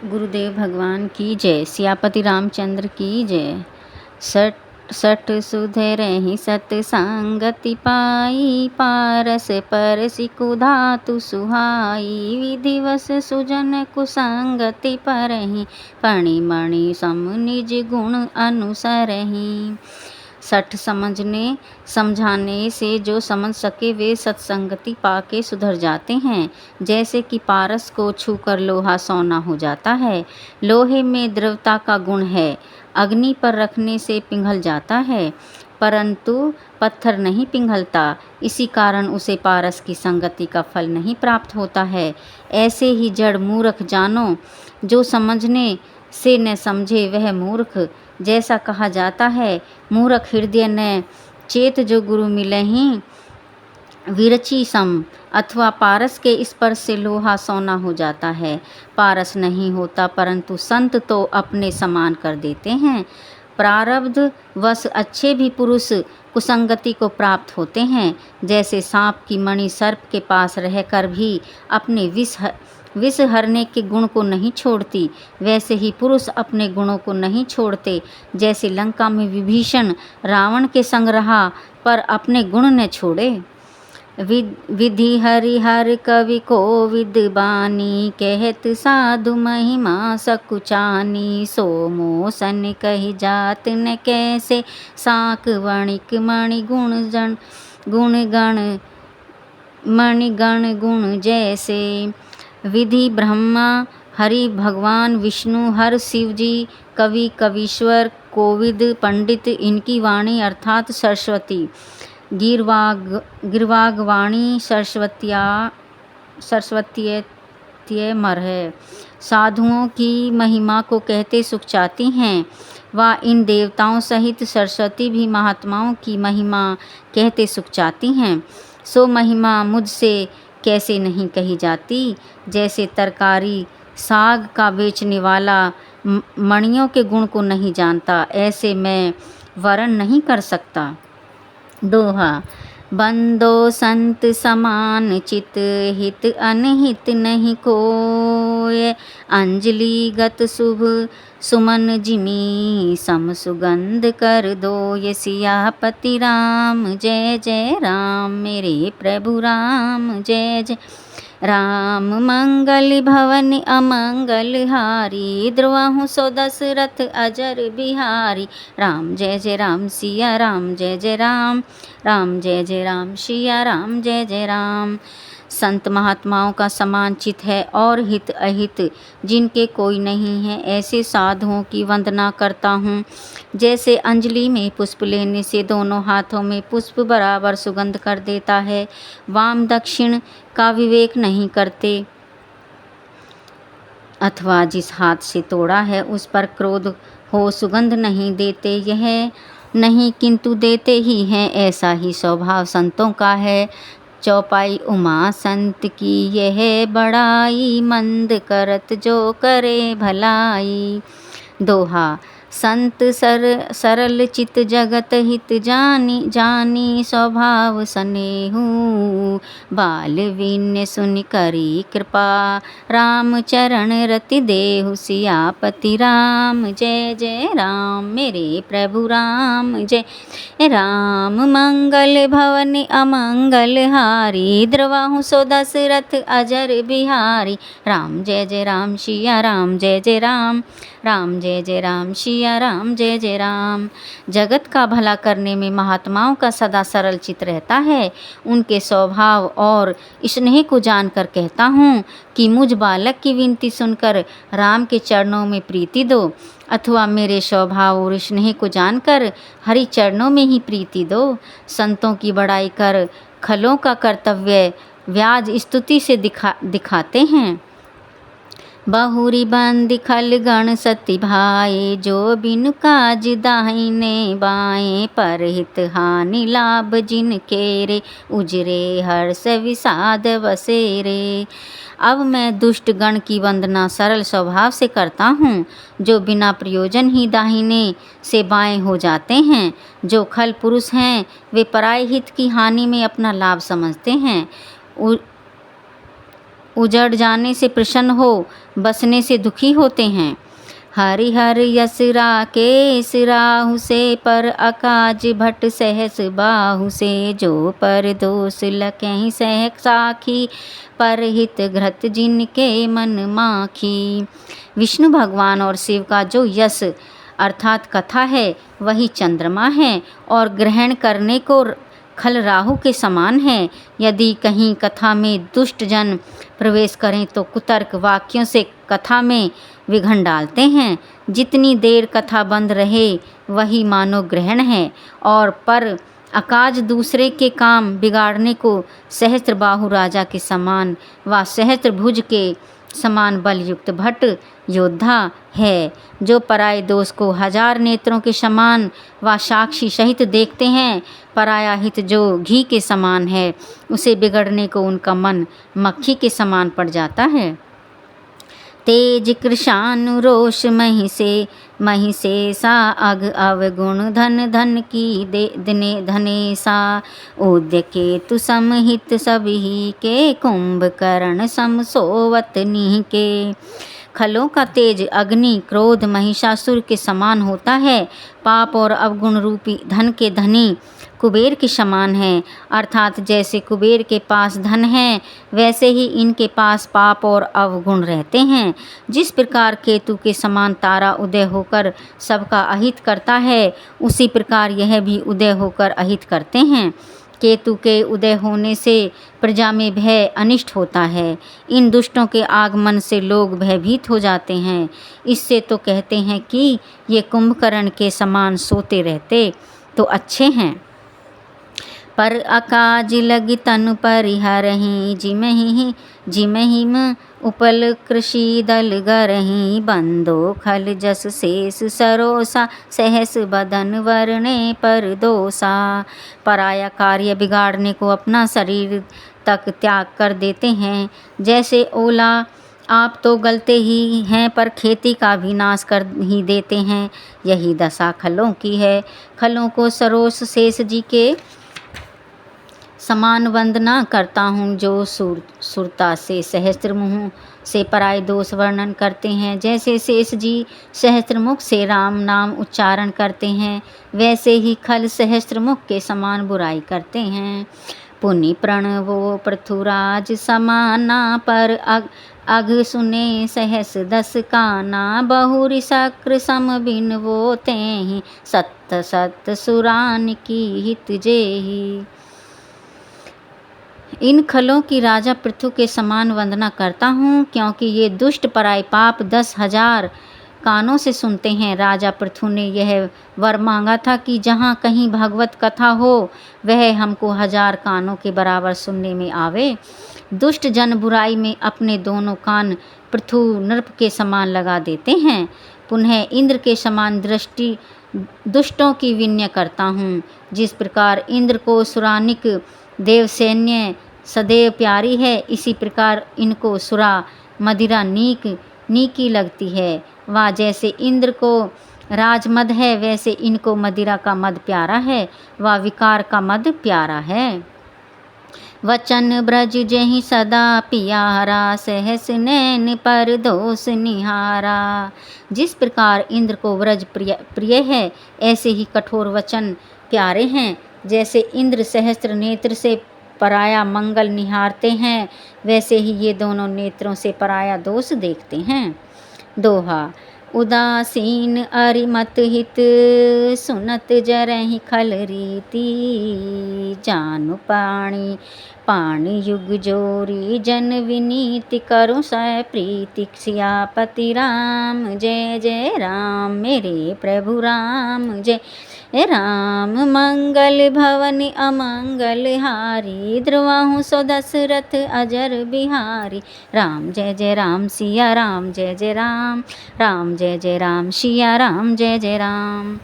गुरुदेव भगवान की जय। सियापति रामचंद्र की जय। सट सट सुधरहि सतसंगति पाई, पारस परसि कुधातु सुहाई। विधिवस सुजन कुसंगति परहि, फणिमणि सम निज गुण अनुसरहि। सठ समझाने से जो समझ सके वे सत्संगति पाके सुधर जाते हैं। जैसे कि पारस को छूकर लोहा सोना हो जाता है। लोहे में द्रवता का गुण है, अग्नि पर रखने से पिघल जाता है, परंतु पत्थर नहीं पिघलता। इसी कारण उसे पारस की संगति का फल नहीं प्राप्त होता है। ऐसे ही जड़ मूर्ख जानो, जो समझने से न समझे वह मूर्ख। जैसा कहा जाता है, मूर्ख हृदय न चेत जो गुरु मिलहि विरचि सम। अथवा पारस के स्पर्श से लोहा सोना हो जाता है। पारस नहीं होता, परंतु संत तो अपने समान कर देते हैं। प्रारब्ध वश अच्छे भी पुरुष कुसंगति को प्राप्त होते हैं। जैसे सांप की मणि सर्प के पास रहकर भी अपने विष हरने के गुण को नहीं छोड़ती, वैसे ही पुरुष अपने गुणों को नहीं छोड़ते। जैसे लंका में विभीषण रावण के संग रहा, पर अपने गुण न छोड़े। विधि हरिहर कवि को विद्वानी, कहत साधु महिमा सकुचानी। सो मोसन कही जात न कैसे, साक वणिक मणिगण गुण जैसे। विधि ब्रह्मा, हरि भगवान विष्णु, हर शिव जी, कवि कवीश्वर, कोविद पंडित, इनकी वाणी अर्थात सरस्वती। गिरवागवाणी सरस्वतीमर है। साधुओं की महिमा को कहते सुख चाहती हैं। व इन देवताओं सहित सरस्वती भी महात्माओं की महिमा कहते सुख चाहती हैं। सो महिमा मुझसे कैसे नहीं कही जाती। जैसे तरकारी साग का बेचने वाला मणियों के गुण को नहीं जानता, ऐसे मैं वर्ण नहीं कर सकता। दोहा। बंदो संत समान चित, हित अनहित नहीं कोय। अंजलि गत शुभ सुमन जिमी, सम सुगंध कर दो। सियापति राम जय जय राम, मेरे प्रभु राम जय जय राम। मंगल भवन अमंगल हारी, द्रुवहु सो दशरथ अजर बिहारी। राम जय जय राम सिया राम जय जय राम, राम जय जय राम सिया राम जय जय राम। संत महात्माओं का समान चित है और हित अहित जिनके कोई नहीं है, ऐसे साधुओं की वंदना करता हूँ। जैसे अंजलि में पुष्प लेने से दोनों हाथों में पुष्प बराबर सुगंध कर देता है। वाम दक्षिण का विवेक नहीं करते, अथवा जिस हाथ से तोड़ा है उस पर क्रोध हो सुगंध नहीं देते। यह नहीं किंतु देते ही हैं, ऐसा ही स्वभाव संतों का है। चौपाई उमा संत की यह बड़ाई, मंद करत जो करे भलाई। दोहा। संत सरल चित जगत हित जानी, स्वभाव स्नेहु। बाल विन्य सुनि करी कृपा, राम चरण रति देहु। सियापति राम जय जय राम, मेरे प्रभु राम जय राम। मंगल भवन अमंगल हारी, द्रुवहु सो दशरथ अजर बिहारी। राम जय जय राम सिया राम जय जय राम, राम जय जय राम सिया राम जय जय राम। जगत का भला करने में महात्माओं का सदा सरल चित रहता है। उनके स्वभाव और स्नेह को जानकर कहता हूँ कि मुझ बालक की विनती सुनकर राम के चरणों में प्रीति दो, अथवा मेरे स्वभाव और स्नेह को जानकर हरि चरणों में ही प्रीति दो। संतों की बड़ाई कर खलों का कर्तव्य व्याज स्तुति से दिखाते हैं। बहुरी बंद खल गण सति भाए, जो बिनु काज दाहिने बाएं। परहित हानि लाभ जिन केरे, उजरे हर्ष विषाद बसेरे। अब मैं दुष्ट गण की वंदना सरल स्वभाव से करता हूँ, जो बिना प्रयोजन ही दाहिने से बाएं हो जाते हैं। जो खल पुरुष हैं वे पराय हित की हानि में अपना लाभ समझते हैं। उजड़ जाने से प्रसन्न हो, बसने से दुखी होते हैं। हरिहर यस राकेश राहु से, पर अकाज भट सहस बाहु से। जो पर दोष लकहीं सह साखी, पर हित घृत जिनके मन माखी। विष्णु भगवान और शिव का जो यश अर्थात कथा है वही चंद्रमा है और ग्रहण करने को खल राहु के समान है। यदि कहीं कथा में दुष्ट जन प्रवेश करें तो कुतर्क वाक्यों से कथा में विघन डालते हैं। जितनी देर कथा बंद रहे वही मानो ग्रहण है, और पर अकाज दूसरे के काम बिगाड़ने को सहस्त्रबाहु राजा के समान व सहस्त्रभुज के समान बलयुक्त भट्ट योद्धा है। जो पराये दोष को हजार नेत्रों के समान व साक्षी सहित देखते हैं, पराया हित जो घी के समान है, उसे बिगड़ने को उनका मन मक्खी के समान पड़ जाता है। तेज कृशानु रोष मही से सा, अग अवगुण धन धन की दिने धने सा। उद्य केतु समहित सभी के, कुंभकर्ण सम सोवत नीह के। खलों का तेज अग्नि क्रोध महिषासुर के समान होता है। पाप और अवगुण रूपी धन के धनी कुबेर के समान है। अर्थात जैसे कुबेर के पास धन है, वैसे ही इनके पास पाप और अवगुण रहते हैं। जिस प्रकार केतु के समान तारा उदय होकर सबका अहित करता है, उसी प्रकार यह भी उदय होकर अहित करते हैं। केतु के उदय होने से प्रजा में भय अनिष्ट होता है। इन दुष्टों के आगमन से लोग भयभीत हो जाते हैं। इससे तो कहते हैं कि ये कुंभकर्ण के समान सोते रहते तो अच्छे हैं। पर अकाज लगी तनु परिहरहीं, जिमहिम उपल कृषि दल गरहीं। बंदो खल जस शेष सरोसा, सहस बदन वर्णे पर दोसा। पराया कार्य बिगाड़ने को अपना शरीर तक त्याग कर देते हैं। जैसे ओला आप तो गलते ही हैं, पर खेती का भी नाश कर ही देते हैं। यही दशा खलों की है। खलों को सरोस शेष जी के समान वंदना करता हूँ, जो सुरता से सहस्त्रमुख से पराय दोष वर्णन करते हैं। जैसे शेष जी सहस्त्रमुख से राम नाम उच्चारण करते हैं, वैसे ही खल सहस्त्रमुख के समान बुराई करते हैं। पुनि प्रणवो पृथुराज समाना, पर अघ सुने सहस दस काना। बहुरी शक्र सम बिन वो तेहि, सत्त सत्त सुरान की हित जेहि। इन खलों की राजा पृथु के समान वंदना करता हूँ, क्योंकि ये दुष्ट पराय पाप 10,000 कानों से सुनते हैं। राजा पृथु ने यह वर मांगा था कि जहाँ कहीं भगवत कथा हो, वह हमको 1000 कानों के बराबर सुनने में आवे। दुष्ट जन बुराई में अपने दोनों कान पृथु नृप के समान लगा देते हैं। पुनः इंद्र के समान दृष्टि दुष्टों की विनय करता हूँ। जिस प्रकार इंद्र को सुरानिक देवसैन्य सदैव प्यारी है, इसी प्रकार इनको सुरा मदिरा नीकी लगती है। व जैसे इंद्र को राजमद है, वैसे इनको मदिरा का मद प्यारा है व विकार का मद प्यारा है। वचन ब्रज जहि सदा पियारा, सहस नैन पर दोष निहारा। जिस प्रकार इंद्र को व्रज प्रिय है, ऐसे ही कठोर वचन प्यारे हैं। जैसे इंद्र सहस्त्र नेत्र से पराया मंगल निहारते हैं, वैसे ही ये दोनों नेत्रों से पराया दोष देखते हैं। दोहा। उदासीन अरिमत हित, सुनत जरहि खल रीति। जानु पाणी युग जोरी, जन विनीति करु सह प्रीति। सियापति राम जय जय राम, मेरे प्रभु राम जय राम। मंगल भवन अमंगल हारी, ध्रुवहु सो दशरथ अजर बिहारी। राम जय जय राम सिया राम जय जय राम, राम जय जय राम सिया राम जय जय राम।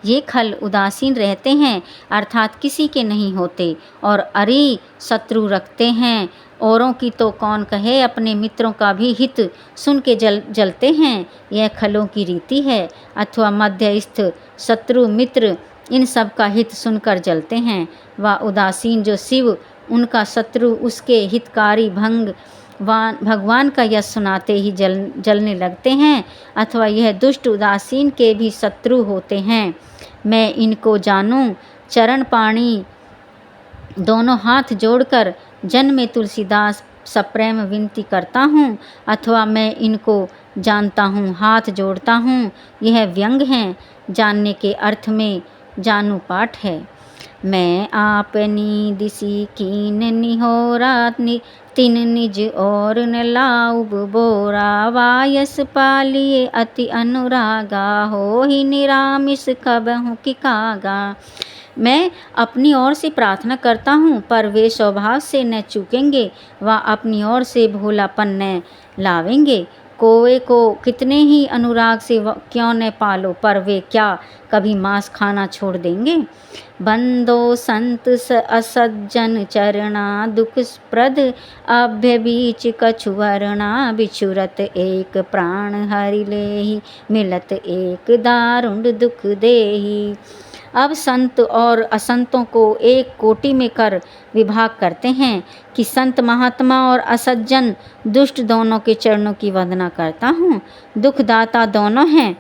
ये खल उदासीन रहते हैं, अर्थात किसी के नहीं होते, और अरि शत्रु रखते हैं। औरों की तो कौन कहे, अपने मित्रों का भी हित सुन के जलते हैं। यह खलों की रीति है। अथवा मध्यस्थ शत्रु मित्र इन सब का हित सुनकर जलते हैं। व उदासीन जो शिव, उनका शत्रु उसके हितकारी भंग भगवान का यश सुनाते ही जलने लगते हैं, अथवा यह दुष्ट उदासीन के भी शत्रु होते हैं। मैं इनको जानूं, चरण पाणी दोनों हाथ जोड़कर जन्मे तुलसीदास सप्रेम विनती करता हूँ, अथवा मैं इनको जानता हूँ, हाथ जोड़ता हूँ। यह व्यंग हैं, जानने के अर्थ में जानू पाठ है। मैं आपनी दिसी कीन निहोरा तिन निज और न लाउब बोरा, वायस पालिए अति अनुरागा, हो ही निरामिष कबहु की कागा। मैं अपनी ओर से प्रार्थना करता हूँ, पर वे स्वभाव से न चूकेंगे, व अपनी ओर से भोलापन न लावेंगे। कोवे को कितने ही अनुराग से क्यों न पालो, पर वे क्या कभी मांस खाना छोड़ देंगे। बंदो संत असज्जन चरणा, दुख प्रद अभ्य बीच कछुवरना, बिछुरत एक प्राण हरि लेहि, मिलत एक दारुण दुख देहि। अब संत और असंतों को एक कोटि में कर विभाग करते हैं कि संत महात्मा और असज्जन दुष्ट दोनों के चरणों की वंदना करता हूँ। दुखदाता दोनों हैं,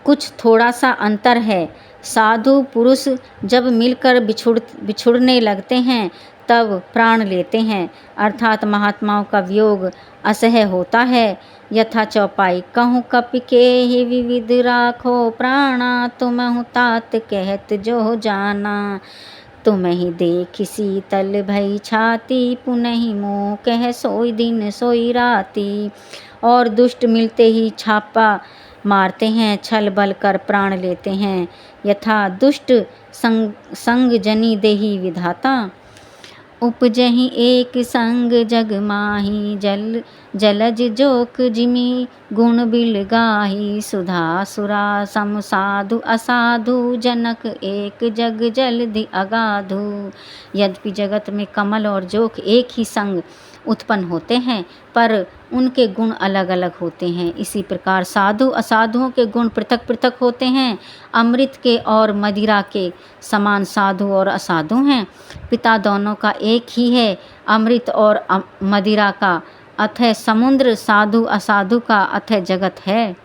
कुछ थोड़ा सा अंतर है। साधु पुरुष जब मिलकर बिछुड़ने लगते हैं तब प्राण लेते हैं, अर्थात महात्माओं का वियोग असह्य होता है। यथा चौपाई कहूँ कपि के ही विविध राखो प्राणा, तुमहु तात कहत जो जाना, तुम ही देख शीतल भई छाती, पुनहि मोह कह सोई दिन सोई राती। और दुष्ट मिलते ही छापा मारते हैं, छल बल कर प्राण लेते हैं। यथा दुष्ट संग जनी देही विधाता, उपजहि एक संग जग माही, जलज जोक जिमि गुण बिल गाही, सुधा सुरा सम साधु असाधु, जनक एक जग जलधि अगाधु। यद्यपि जगत में कमल और जोक एक ही संग उत्पन्न होते हैं, पर उनके गुण अलग अलग होते हैं। इसी प्रकार साधु असाधुओं के गुण पृथक पृथक होते हैं। अमृत के और मदिरा के समान साधु और असाधु हैं। पिता दोनों का एक ही है, अमृत और मदिरा का अथय समुद्र, साधु असाधु का अथय जगत है।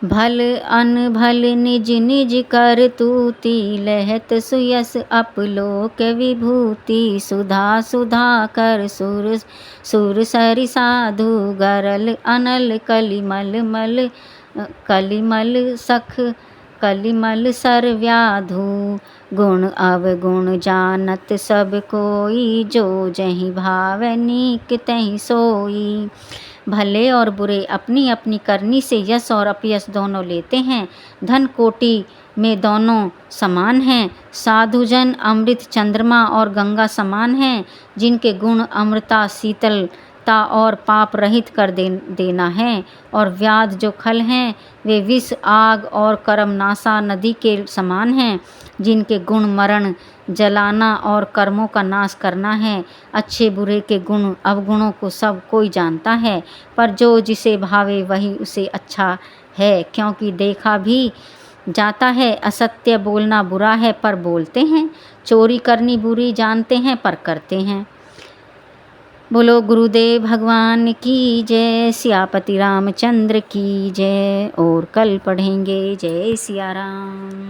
भल अनभल निज निज कर तूती, लहत सुयस अपलोक विभूति, सुधा सुधा कर सुर सुर सरि साधु, गरल अनल कलिमल सख कलिमल सर व्याधु। गुण अवगुण जानत सब कोई, जो जहि भावै नीक तहि सोई। भले और बुरे अपनी अपनी करनी से यश और अपयश दोनों लेते हैं। धन कोटि में दोनों समान हैं। साधुजन अमृत चंद्रमा और गंगा समान हैं, जिनके गुण अमृता शीतलता और पाप रहित कर देना है। और व्याध जो खल हैं, वे विष आग और कर्मनाशा नदी के समान हैं, जिनके गुण मरण जलाना और कर्मों का नाश करना है। अच्छे बुरे के गुण अवगुणों को सब कोई जानता है, पर जो जिसे भावे वही उसे अच्छा है, क्योंकि देखा भी जाता है। असत्य बोलना बुरा है पर बोलते हैं, चोरी करनी बुरी जानते हैं पर करते हैं। बोलो गुरुदेव भगवान की जय, सियापति रामचंद्र की जय। और कल पढ़ेंगे जय सिया राम।